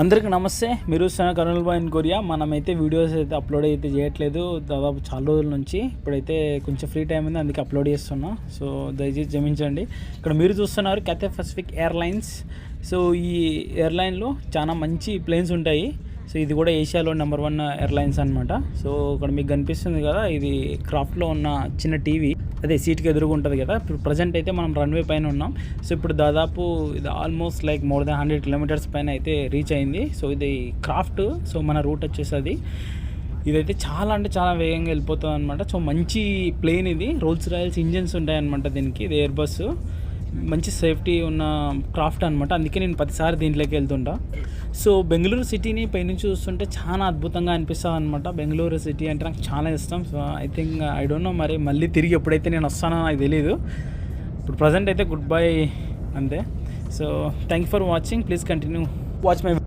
అందరికీ నమస్తే. మీరు కర్నూలు బాయ్ ఇన్ కొరియా. మనమైతే వీడియోస్ అయితే అప్లోడ్ అయితే చేయట్లేదు దాదాపు చాలా రోజుల నుంచి. ఇప్పుడైతే కొంచెం ఫ్రీ టైం ఉంది, అందుకే అప్లోడ్ చేస్తున్నా. సో దయచేసి క్షమించండి. ఇక్కడ మీరు చూస్తున్నారు క్యాథే పసిఫిక్ ఎయిర్లైన్స్. సో ఈ ఎయిర్లైన్లో చాలా మంచి ప్లేన్స్ ఉంటాయి. సో ఇది కూడా ఏషియాలో నెంబర్ 1 ఎయిర్లైన్స్ అనమాట. సో ఇక్కడ మీకు కనిపిస్తుంది కదా, ఇది క్రాఫ్ట్లో ఉన్న చిన్న టీవీ, అదే సీట్కి ఎదురుగా ఉంటుంది కదా. ఇప్పుడు ప్రజెంట్ అయితే మనం రన్వే పైన ఉన్నాం. సో ఇప్పుడు దాదాపు ఇది almost like more than 100 kilometres పైన అయితే రీచ్ అయింది. సో ఇది క్రాఫ్ట్. సో మన రూట్ వచ్చేసి ఇదైతే చాలా అంటే చాలా వేగంగా వెళ్ళిపోతుంది అనమాట. సో మంచి ప్లేన్ ఇది. రోల్స్ రాయల్స్ ఇంజన్స్ ఉంటాయి అనమాట దీనికి. ఇది ఎయిర్ బస్సు, మంచి సేఫ్టీ ఉన్న క్రాఫ్ట్ అనమాట. అందుకే నేను ప్రతిసారి దీంట్లోకి వెళ్తుంటా. సో బెంగళూరు సిటీని పైనుంచి చూస్తుంటే చాలా అద్భుతంగా అనిపిస్తుంది అనమాట. బెంగళూరు సిటీ అంటే నాకు చాలా ఇష్టం. సో ఐ డోంట్ నో, మరి మళ్ళీ తిరిగి ఎప్పుడైతే నేను వస్తానో నాకు తెలియదు. ఇప్పుడు ప్రజెంట్ అయితే గుడ్ బై అంతే. So thank you for watching. Please continue watch my